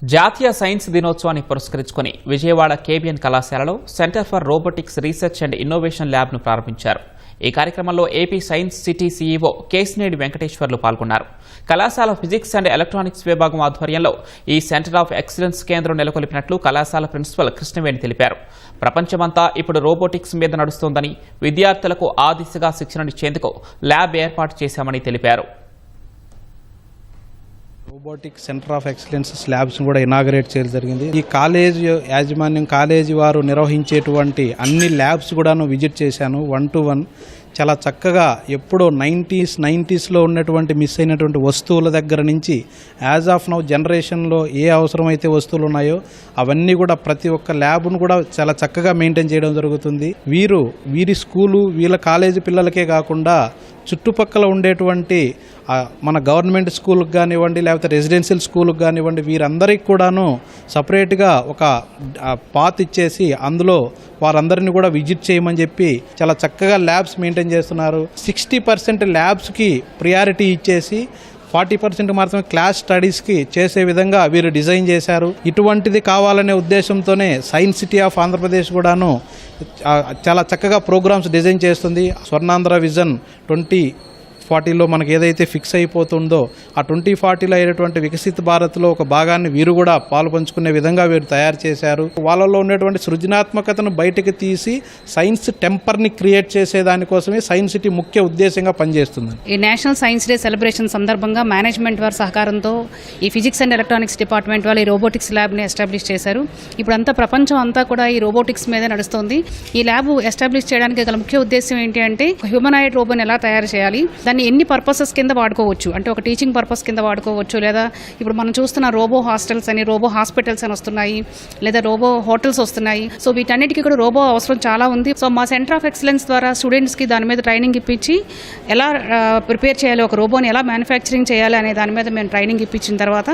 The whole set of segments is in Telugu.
జాతీయ సైన్స్ దినోత్సవాన్ని పురస్కరించుకుని విజయవాడ కేబిఎన్ కళాశాలలో centre for robotics research and innovation ల్యాబ్ను ప్రారంభించారు. ఈ కార్యక్రమంలో AP science city CEO Kesineni Venkateswarlu పాల్గొన్నారు. కళాశాల ఫిజిక్స్ అండ్ ఎలక్ట్రానిక్స్ విభాగం ఆధ్వర్యంలో ఈ సెంటర్ ఆఫ్ ఎక్సలెన్స్ కేంద్రం నెలకొల్పినట్లు కళాశాల ప్రిన్సిపల్ కృష్ణవేణి తెలిపారు. ప్రపంచమంతా ఇప్పుడు రోబోటిక్స్ మీద నడుస్తోందని, విద్యార్థులకు ఆ దిశగా శిక్షణనిచ్చేందుకు ల్యాబ్ ఏర్పాటు చేశామని తెలిపారు. Robotic centre of excellence labs కూడా ఇనాగరేట్ చేయడం జరిగింది. ఈ కాలేజీ యాజమాన్యం కాలేజీ వారు నిర్వహించేటువంటి అన్ని ల్యాబ్స్ కూడాను విజిట్ చేశాను 1-to-1. చాలా చక్కగా ఎప్పుడో 90s ఉన్నటువంటి మిస్ అయినటువంటి వస్తువుల దగ్గర నుంచి యాజ్ ఆఫ్ నౌ జనరేషన్లో ఏ అవసరమైతే వస్తువులు ఉన్నాయో అవన్నీ కూడా ప్రతి ఒక్క ల్యాబ్ను కూడా చాలా చక్కగా మెయింటైన్ చేయడం జరుగుతుంది. వీరి స్కూలు వీళ్ళ కాలేజీ పిల్లలకే కాకుండా చుట్టుపక్కల ఉండేటువంటి మన గవర్నమెంట్ స్కూల్కి కానివ్వండి, లేకపోతే రెసిడెన్షియల్ స్కూల్కి కానివ్వండి, వీరందరికీ కూడాను సపరేట్గా ఒక పాత్ ఇచ్చేసి అందులో వారందరినీ కూడా విజిట్ చేయమని చెప్పి చాలా చక్కగా ల్యాబ్స్ మెయింటైన్ చేస్తున్నారు. 60% ల్యాబ్స్కి ప్రియారిటీ ఇచ్చేసి 40% మాత్రమే క్లాస్ స్టడీస్కి చేసే విధంగా వీరు డిజైన్ చేశారు. ఇటువంటిది కావాలనే ఉద్దేశంతోనే సైన్స్ సిటీ ఆఫ్ ఆంధ్రప్రదేశ్ కూడాను చాలా చక్కగా ప్రోగ్రామ్స్ డిజైన్ చేస్తుంది. స్వర్ణాంధ్ర విజన్ 2040లో మనకి ఏదైతే ఫిక్స్ అయిపోతుందో ఆ 2040లో అయ్యేటువంటి వికసిత భారత్లో ఒక భాగాన్ని వీరు కూడా పాలుపంచుకునే విధంగా వీరు తయారు చేశారు. వాళ్ళలో ఉన్నటువంటి సృజనాత్మకతను బయటకు తీసి సైన్స్ టెంపర్ని క్రియేట్ చేసే దానికోసమే సైన్స్ సిటీ ముఖ్య ఉద్దేశంగా పనిచేస్తుంది. ఈ నేషనల్ సైన్స్ డే సెలబ్రేషన్ సందర్భంగా మేనేజ్మెంట్ వారి సహకారంతో ఈ ఫిజిక్స్ అండ్ ఎలక్ట్రానిక్స్ డిపార్ట్మెంట్ వాళ్ళు ఈ రోబోటిక్స్ ల్యాబ్ని ఎస్టాబ్లిష్ చేశారు. ఇప్పుడు అంతా ప్రపంచం అంతా కూడా ఈ రోబోటిక్స్ మీద నడుస్తుంది. ఈ ల్యాబ్ ఎస్టాబ్లిష్ చేయడానికి గల ముఖ్య ఉద్దేశం ఏంటి అంటే హ్యూమనాయిడ్ రోబోని ఎలా తయారు చేయాలి, దాన్ని ఎన్ని పర్పసెస్ కింద వాడుకోవచ్చు అంటే ఒక టీచింగ్ పర్పస్ కింద వాడుకోవచ్చు, లేదా ఇప్పుడు మనం చూస్తున్న రోబో హాస్టల్స్ అని, రోబో హాస్పిటల్స్ అని వస్తున్నాయి, లేదా రోబో హోటల్స్ వస్తున్నాయి. సో వీటన్నిటికీ కూడా రోబో అవసరం చాలా ఉంది. సో మా సెంటర్ ఆఫ్ ఎక్సలెన్స్ ద్వారా స్టూడెంట్స్కి దాని మీద ట్రైనింగ్ ఇప్పించి ఎలా ప్రిపేర్ చేయాలి, ఒక రోబోని ఎలా మ్యానుఫ్యాక్చరింగ్ చేయాలి అనే దాని మీద మేము ట్రైనింగ్ ఇప్పించిన తర్వాత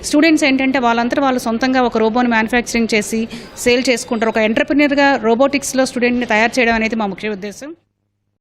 స్టూడెంట్స్ ఏంటంటే వాళ్ళంతా వాళ్ళు సొంతంగా ఒక రోబోని మ్యానుఫ్యాక్చరింగ్ చేసి సేల్ చేసుకుంటారు. ఒక ఎంటర్ప్రెన్యూర్గా రోబోటిక్స్లో స్టూడెంట్ని తయారు చేయడం అనేది మా ముఖ్య ఉద్దేశం.